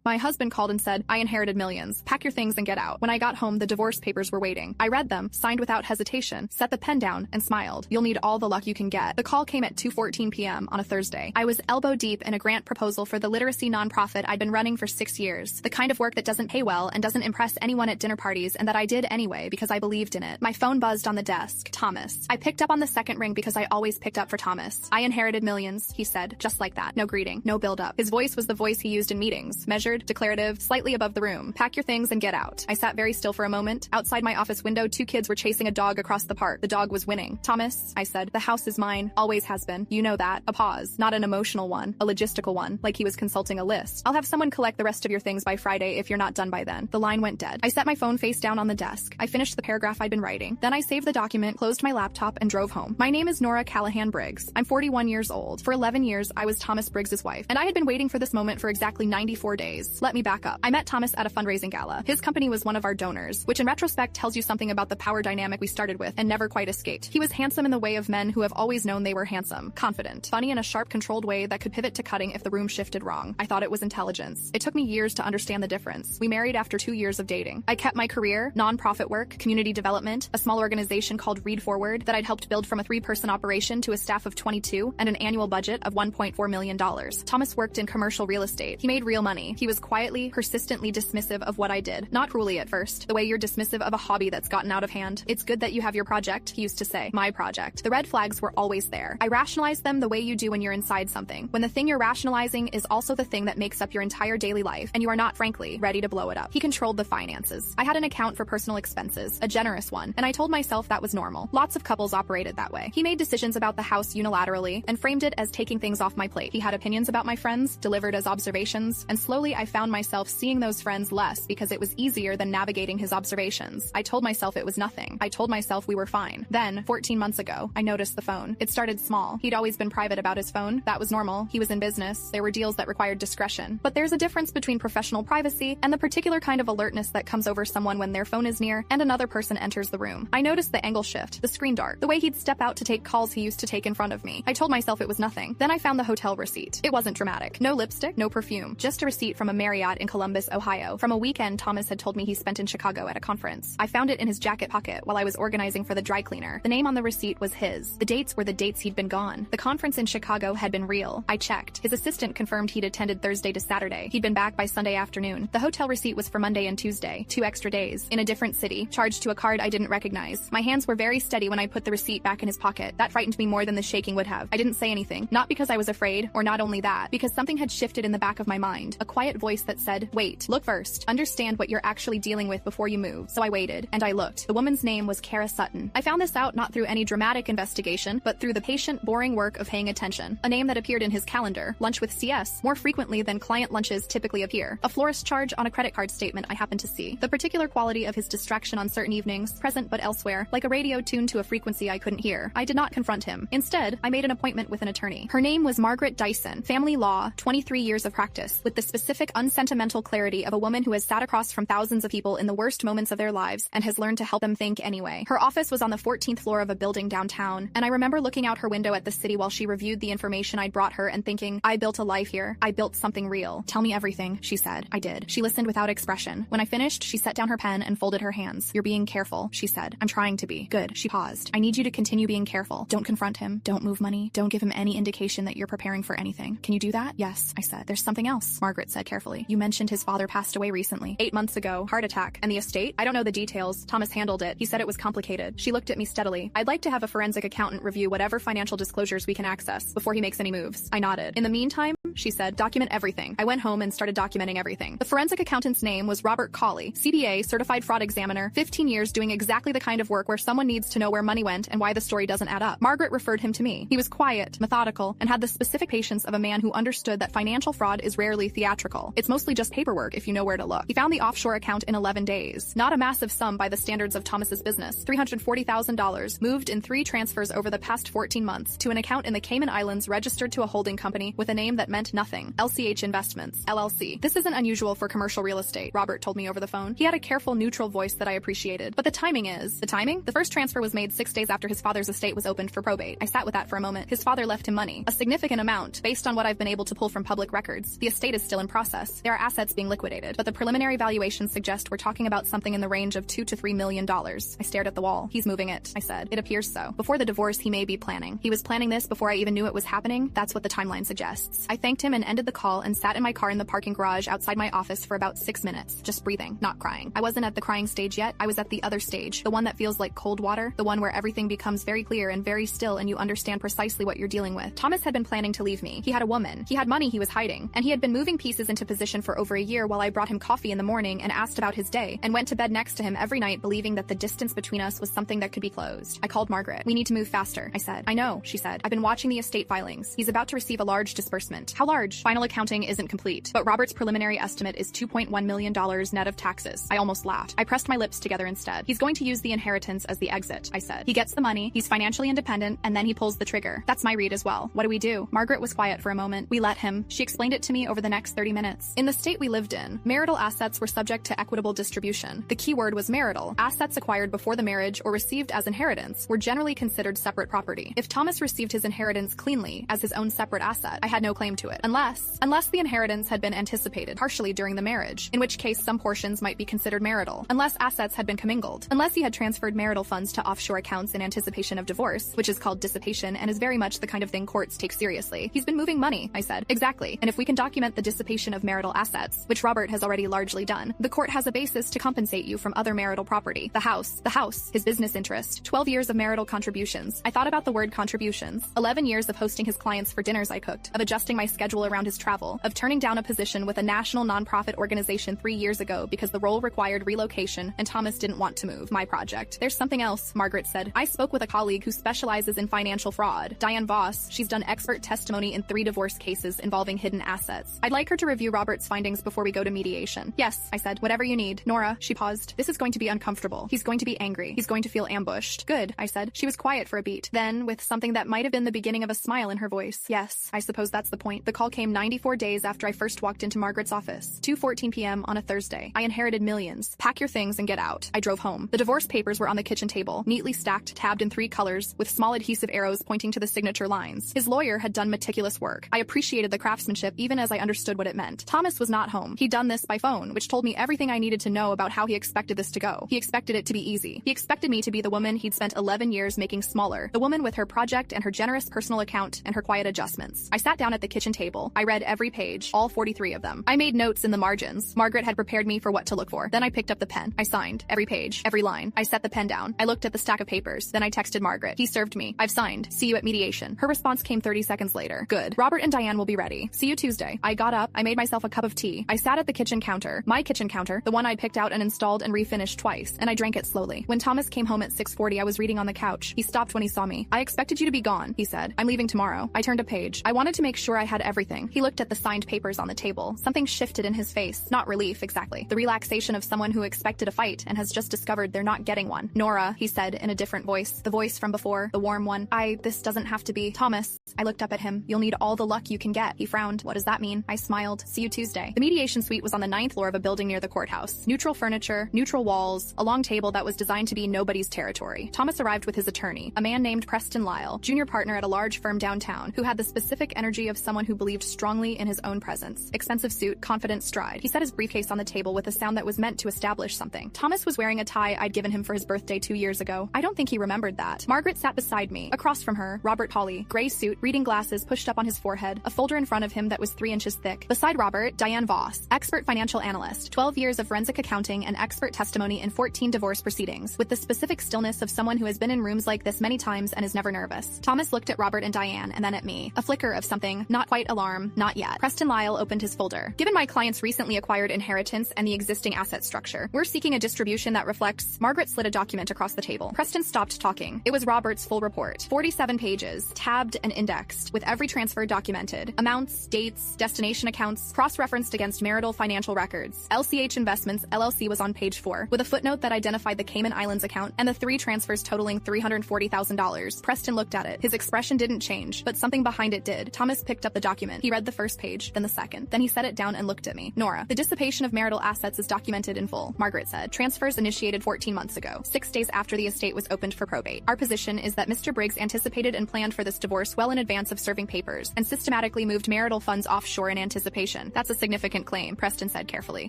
My husband called and said, I inherited millions. Pack your things and get out. When I got home, the divorce papers were waiting. I read them, signed without hesitation, set the pen down, and smiled. You'll need all the luck you can get. The call came at 2:14 p.m. on a Thursday. I was elbow deep in a grant proposal for the literacy nonprofit I'd been running for 6 years. The kind of work that doesn't pay well and doesn't impress anyone at dinner parties, and that I did anyway because I believed in it. My phone buzzed on the desk. Thomas. I picked up on the second ring because I always picked up for Thomas. I inherited millions, he said, just like that. No greeting, no build-up. His voice was the voice he used in meetings, measured, declarative, slightly above the room. Pack your things and get out. I sat very still for a moment. Outside my office window, 2 kids were chasing a dog across the park. The dog was winning. Thomas, I said, the house is mine, always has been. You know that. A pause, not an emotional one, a logistical one, like he was consulting a list. I'll have someone collect the rest of your things by Friday if you're not done by then. The line went dead. I set my phone face down on the desk. I finished the paragraph I'd been writing. Then I saved the document, closed my laptop, and drove home. My name is Nora Callahan Briggs. I'm 41 years old. For 11 years, I was Thomas Briggs's wife, and I had been waiting for this moment for exactly 94 days. Let me back up. I met Thomas at a fundraising gala. His company was one of our donors, which in retrospect tells you something about the power dynamic we started with and never quite escaped. He was handsome in the way of men who have always known they were handsome, confident, funny in a sharp, controlled way that could pivot to cutting if the room shifted wrong. I thought it was intelligence. It took me years to understand the difference. We married after 2 years of dating. I kept my career, nonprofit work, community development, a small organization called Read Forward that I'd helped build from a 3-person operation to a staff of 22 and an annual budget of $1.4 million. Thomas worked in commercial real estate. He made real money. He was quietly, persistently dismissive of what I did. Not cruelly at first, the way you're dismissive of a hobby that's gotten out of hand. It's good that you have your project, he used to say. My project. The red flags were always there. I rationalized them the way you do when you're inside something. When the thing you're rationalizing is also the thing that makes up your entire daily life, and you are not, frankly, ready to blow it up. He controlled the finances. I had an account for personal expenses, a generous one, and I told myself that was normal. Lots of couples operated that way. He made decisions about the house unilaterally and framed it as taking things off my plate. He had opinions about my friends, delivered as observations, and slowly I found myself seeing those friends less because it was easier than navigating his observations. I told myself it was nothing. I told myself we were fine. Then, 14 months ago, I noticed the phone. It started small. He'd always been private about his phone. That was normal. He was in business. There were deals that required discretion. But there's a difference between professional privacy and the particular kind of alertness that comes over someone when their phone is near and another person enters the room. I noticed the angle shift, the screen dart, the way he'd step out to take calls he used to take in front of me. I told myself it was nothing. Then I found the hotel receipt. It wasn't dramatic. No lipstick, no perfume. Just a receipt from a Marriott in Columbus, Ohio, from a weekend Thomas had told me he spent in Chicago at a conference. I found it in his jacket pocket while I was organizing for the dry cleaner. The name on the receipt was his. The dates were the dates he'd been gone. The conference in Chicago had been real. I checked. His assistant confirmed he'd attended Thursday to Saturday. He'd been back by Sunday afternoon. The hotel receipt was for Monday and Tuesday, 2 extra days, in a different city, charged to a card I didn't recognize. My hands were very steady when I put the receipt back in his pocket. That frightened me more than the shaking would have. I didn't say anything, not because I was afraid, or not only that, because something had shifted in the back of my mind. A quiet voice that said, wait, look first, understand what you're actually dealing with before you move. So I waited, and I looked. The woman's name was Kara Sutton. I found this out not through any dramatic investigation, but through the patient, boring work of paying attention. A name that appeared in his calendar, lunch with CS, more frequently than client lunches typically appear. A florist charge on a credit card statement I happened to see. The particular quality of his distraction on certain evenings, present but elsewhere, like a radio tuned to a frequency I couldn't hear. I did not confront him. Instead, I made an appointment with an attorney. Her name was Margaret Dyson. Family law, 23 years of practice, with the specific unsentimental clarity of a woman who has sat across from thousands of people in the worst moments of their lives and has learned to help them think anyway. Her office was on the 14th floor of a building downtown, and I remember looking out her window at the city while she reviewed the information I'd brought her and thinking, I built a life here. I built something real. Tell me everything, she said. I did. She listened without expression. When I finished, she set down her pen and folded her hands. You're being careful, she said. I'm trying to be. Good. She paused. I need you to continue being careful. Don't confront him. Don't move money. Don't give him any indication that you're preparing for anything. Can you do that? Yes, I said. There's something else, Margaret said carefully. You mentioned his father passed away recently. 8 months ago. Heart attack. And the estate? I don't know the details. Thomas handled it. He said it was complicated. She looked at me steadily. I'd like to have a forensic accountant review whatever financial disclosures we can access before he makes any moves. I nodded. In the meantime, she said, document everything. I went home and started documenting everything. The forensic accountant's name was Robert Cawley, CPA, certified fraud examiner, 15 years doing exactly the kind of work where someone needs to know where money went and why the story doesn't add up. Margaret referred him to me. He was quiet, methodical, and had the specific patience of a man who understood that financial fraud is rarely theatrical. It's mostly just paperwork if you know where to look. He found the offshore account in 11 days. Not a massive sum by the standards of Thomas's business. $340,000 moved in 3 transfers over the past 14 months to an account in the Cayman Islands registered to a holding company with a name that meant meant nothing. LCH Investments, LLC. This isn't unusual for commercial real estate, Robert told me over the phone. He had a careful, neutral voice that I appreciated. But the timing is... The timing? The first transfer was made 6 days after his father's estate was opened for probate. I sat with that for a moment. His father left him money. A significant amount, based on what I've been able to pull from public records. The estate is still in process. There are assets being liquidated, but the preliminary valuations suggest we're talking about something in the range of $2 to $3 million. I stared at the wall. He's moving it, I said. It appears so. Before the divorce, he may be planning. He was planning this before I even knew it was happening. That's what the timeline suggests. I thanked him and ended the call and sat in my car in the parking garage outside my office for about 6 minutes, just breathing, not crying. I wasn't at the crying stage yet. I was at the other stage, the one that feels like cold water, the one where everything becomes very clear and very still and you understand precisely what you're dealing with. Thomas had been planning to leave me. He had a woman. He had money he was hiding, and he had been moving pieces into position for over a year while I brought him coffee in the morning and asked about his day, and went to bed next to him every night believing that the distance between us was something that could be closed. I called Margaret. We need to move faster, I said. I know, she said. I've been watching the estate filings. He's about to receive a large disbursement. How large? Final accounting isn't complete, but Robert's preliminary estimate is $2.1 million net of taxes. I almost laughed. I pressed my lips together instead. He's going to use the inheritance as the exit, I said. He gets the money, he's financially independent, and then he pulls the trigger. That's my read as well. What do we do? Margaret was quiet for a moment. We let him. She explained it to me over the next 30 minutes. In the state we lived in, marital assets were subject to equitable distribution. The key word was marital. Assets acquired before the marriage or received as inheritance were generally considered separate property. If Thomas received his inheritance cleanly as his own separate asset, I had no claim to it. Unless the inheritance had been anticipated partially during the marriage, in which case some portions might be considered marital. Unless assets had been commingled. Unless he had transferred marital funds to offshore accounts in anticipation of divorce, which is called dissipation and is very much the kind of thing courts take seriously. He's been moving money, I said. Exactly. And if we can document the dissipation of marital assets, which Robert has already largely done, the court has a basis to compensate you from other marital property. The house, his business interest, 12 years of marital contributions. I thought about the word contributions. 11 years of hosting his clients for dinners I cooked, of adjusting my schedule around his travel, of turning down a position with a national nonprofit organization 3 years ago because the role required relocation and Thomas didn't want to move. My project. There's something else, Margaret said. I spoke with a colleague who specializes in financial fraud, Diane Voss. She's done expert testimony in 3 divorce cases involving hidden assets. I'd like her to review Robert's findings before we go to mediation. Yes, I said. Whatever you need. Nora, she paused. This is going to be uncomfortable. He's going to be angry. He's going to feel ambushed. Good, I said. She was quiet for a beat. Then, with something that might have been the beginning of a smile in her voice. Yes, I suppose that's the point. The call came 94 days after I first walked into Margaret's office. 2:14 p.m. on a Thursday. I inherited millions. Pack your things and get out. I drove home. The divorce papers were on the kitchen table, neatly stacked, tabbed in 3 colors, with small adhesive arrows pointing to the signature lines. His lawyer had done meticulous work. I appreciated the craftsmanship even as I understood what it meant. Thomas was not home. He'd done this by phone, which told me everything I needed to know about how he expected this to go. He expected it to be easy. He expected me to be the woman he'd spent 11 years making smaller, the woman with her project and her generous personal account and her quiet adjustments. I sat down at the kitchen table. I read every page, all 43 of them. I made notes in the margins. Margaret had prepared me for what to look for. Then I picked up the pen. I signed every page, every line. I set the pen down. I looked at the stack of papers. Then I texted Margaret. He served me. I've signed. See you at mediation. Her response came 30 seconds later. Good. Robert and Diane will be ready. See you Tuesday. I got up. I made myself a cup of tea. I sat at the kitchen counter. My kitchen counter, the one I'd picked out and installed and refinished twice, and I drank it slowly. When Thomas came home at 6:40, I was reading on the couch. He stopped when he saw me. I expected you to be gone, he said. I'm leaving tomorrow. I turned a page. I wanted to make sure I had everything. He looked at the signed papers on the table. Something shifted in his face. Not relief, exactly. The relaxation of someone who expected a fight and has just discovered they're not getting one. Nora, he said in a different voice. The voice from before, the warm one. This doesn't have to be. Thomas. I looked up at him. You'll need all the luck you can get. He frowned. What does that mean? I smiled. See you Tuesday. The mediation suite was on the 9th floor of a building near the courthouse. Neutral furniture, neutral walls, a long table that was designed to be nobody's territory. Thomas arrived with his attorney, a man named Preston Lyle, junior partner at a large firm downtown, who had the specific energy of someone who believed strongly in his own presence. Expensive suit, confident stride. He set his briefcase on the table with a sound that was meant to establish something. Thomas was wearing a tie I'd given him for his birthday 2 years ago. I don't think he remembered that. Margaret sat beside me. Across from her, Robert Polly, gray suit, reading glasses pushed up on his forehead, a folder in front of him that was 3 inches thick. Beside Robert, Diane Voss, expert financial analyst, 12 years of forensic accounting and expert testimony in 14 divorce proceedings, with the specific stillness of someone who has been in rooms like this many times and is never nervous. Thomas looked at Robert and Diane and then at me. A flicker of something, not quite alarm, not yet. Preston Lyle opened his folder. Given my client's recently acquired inheritance and the existing asset structure, we're seeking a distribution that reflects... Margaret slid a document across the table. Preston stopped talking. It was Robert's full report. 47 pages, tabbed and indexed, with every transfer documented. Amounts, dates, destination accounts, cross-referenced against marital financial records. LCH Investments, LLC was on page 4, with a footnote that identified the Cayman Islands account and the 3 transfers totaling $340,000. Preston looked at it. His expression didn't change, but something behind it did. Thomas picked up the document. He read the first page, then the second. Then he set it down and looked at me. Nora, the dissipation of marital assets is documented in full, Margaret said. Transfers initiated 14 months ago, 6 days after the estate was opened for probate. Our position is that Mr. Briggs anticipated and planned for this divorce well in advance of serving papers, and systematically moved marital funds offshore in anticipation. That's a significant claim, Preston said carefully.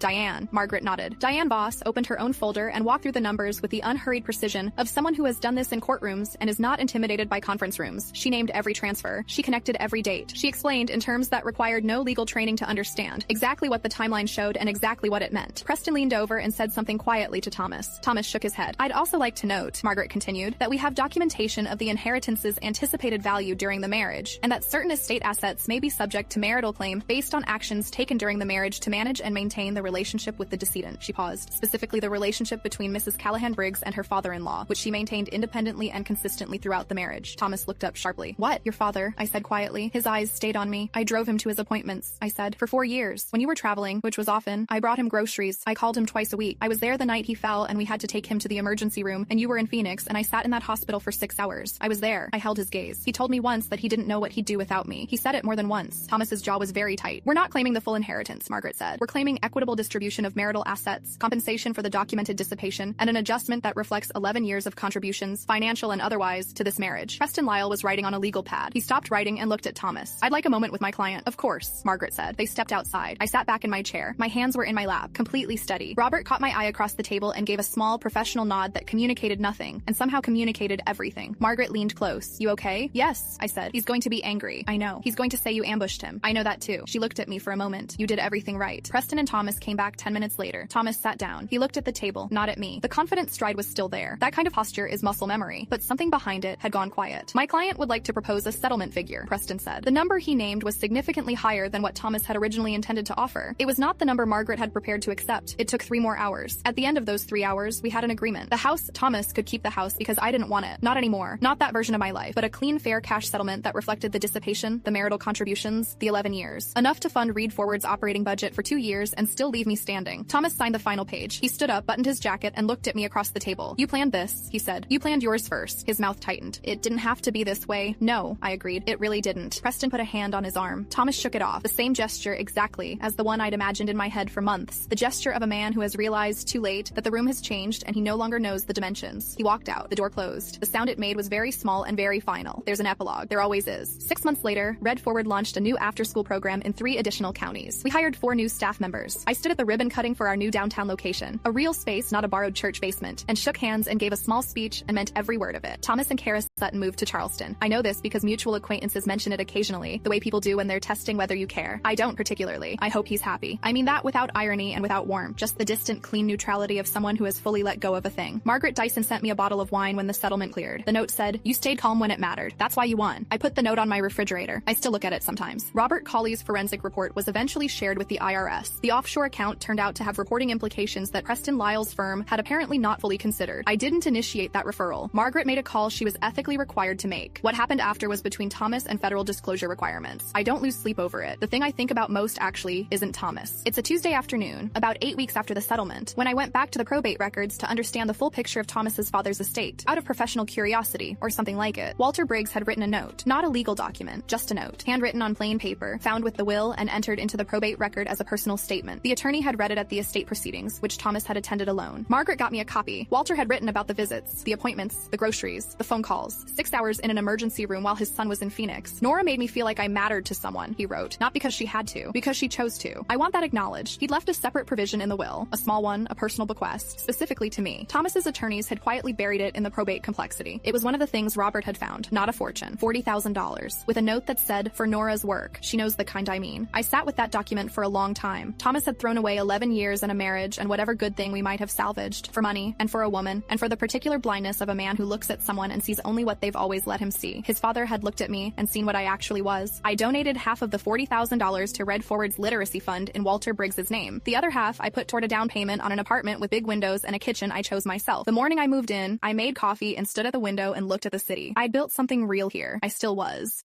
Diane, Margaret nodded. Diane Voss opened her own folder and walked through the numbers with the unhurried precision of someone who has done this in courtrooms and is not intimidated by conference rooms. She named every transfer. She connected every date. She explained in terms that required no legal training to understand exactly what the timeline showed and exactly what it meant. Preston leaned over and said something quietly to Thomas. Thomas shook his head. I'd also like to note, Margaret continued, that we have documentation of the inheritance's anticipated value during the marriage, and that certain estate assets may be subject to marital claim based on actions taken during the marriage to manage and maintain the relationship with the decedent. She paused. Specifically the relationship between Mrs. Callahan Briggs and her father-in-law, which she maintained independently and consistently throughout the marriage. Thomas looked up sharply. What? Your father? I said quietly. His eyes stayed on me. I drove him to his appointments, I said, for 4 years. When you were traveling, which was often, I brought him groceries. I called him twice a week. I was there the night he fell and we had to take him to the emergency room, and you were in Phoenix, and I sat in that hospital for 6 hours. I was there. I held his gaze. He told me once that he didn't know what he'd do without me. He said it more than once. Thomas's jaw was very tight. We're not claiming the full inheritance, Margaret said. We're claiming equitable distribution of marital assets, compensation for the documented dissipation, and an adjustment that reflects 11 years of contributions, financial and otherwise, to this marriage. Preston Lyle was writing on a legal pad. He stopped writing and looked at Thomas. I'd like a moment with my client. Of course, Margaret said. They stepped outside. I sat back in my chair. My hands were in my lap, completely steady. Robert caught my eye across the table and gave a small, professional nod that communicated nothing, and somehow communicated everything. Margaret leaned close. You okay? Yes, I said. He's going to be angry. I know. He's going to say you ambushed him. I know that too. She looked at me for a moment. You did everything right. Preston and Thomas came back 10 minutes later. Thomas sat down. He looked at the table, not at me. The confident stride was still there. That kind of posture is muscle memory, but something behind it had gone quiet. My client would like to propose a settlement figure, Preston said. The number he named was significantly higher than what Thomas had originally intended to offer. It was not the number Margaret had prepared to accept. It took 3 more hours. At the end of those 3 hours, we had an agreement. The house, Thomas could keep the house because I didn't want it. Not anymore. Not that version of my life, but a clean, fair cash settlement that reflected the dissipation, the marital contributions, the 11 years. Enough to fund Read Forward's operating budget for 2 years and still leave me standing. Thomas signed the final page. He stood up, buttoned his jacket, and looked at me across the table. You planned this, he said. You planned yours first. His mouth tightened. It didn't have to be this way. No, I agreed. It really didn't. Preston put a hand on his arm. Thomas shook it off. The same gesture exactly as the one I'd imagined in my head for months. The gesture of a man who has realized too late that the room has changed and he no longer knows the dimensions. He walked out. The door closed. The sound it made was very small and very final. There's an epilogue. There always is. 6 months later, Read Forward launched a new after-school program in 3 additional counties. We hired 4 new staff members. I stood at the ribbon cutting for our new downtown location, a real space, not a borrowed church basement, and shook hands and gave a small speech and meant every word of it. Thomas and Kara Sutton moved to Charleston. I know this because mutual acquaintances mention it occasionally, the way people do when they're testing whether you care. I don't particularly. I hope he's happy. I mean that without irony and without warmth, just the distant, clean neutrality of someone who has fully let go of a thing. Margaret Dyson sent me a bottle of wine when the settlement cleared. The note said, "You stayed calm when it mattered. That's why you won." I put the note on my refrigerator. I still look at it sometimes. Robert Colley's forensic report was eventually shared with the IRS. The offshore account turned out to have reporting implications that Preston Lyle's firm had apparently not fully considered. I didn't initiate that referral. Margaret made a call she was ethically required to make. What happened after was between Thomas and federal disclosure requirements. I don't lose sleep over it. The thing I think about most actually isn't Thomas. It's a Tuesday afternoon, about 8 weeks after the settlement, when I went back to the probate records to understand the full picture of Thomas's father's estate, out of professional curiosity, or something like it. Walter Briggs had written a note, not a legal document, just a note, handwritten on plain paper, found with the will and entered into the probate record as a personal statement. The attorney had read it at the estate proceedings, which Thomas had attended alone. Margaret got me a copy. Walter had written about the visits, the appointments, the groceries, the phone calls, 6 hours in an emergency room while his son was in Phoenix. Nora made me feel like I mattered to someone, he wrote, not because she had to, because she chose to. I want that acknowledged. He'd left a separate provision in the will, a small one, a personal bequest, specifically to me. Thomas's attorneys had quietly buried it in the probate complexity. It was one of the things Robert had found, not a fortune, $40,000, with a note that said, "For Nora's work." She knows the kind I mean. I sat with that document for a long time. Thomas had thrown away 11 years and a marriage and whatever good thing we might have salvaged, for money, and for a woman, and for the particular blindness of a man who looks at someone and sees only what they've always let him see. His father had looked at me and seen what I actually was. I donated half of the $40,000 to Read Forward's literacy fund in Walter Briggs's name. The other half I put toward a down payment on an apartment with big windows and a kitchen I chose myself. The morning I moved in, I made coffee and stood at the window and looked at the city. I'd built something real here. I still was.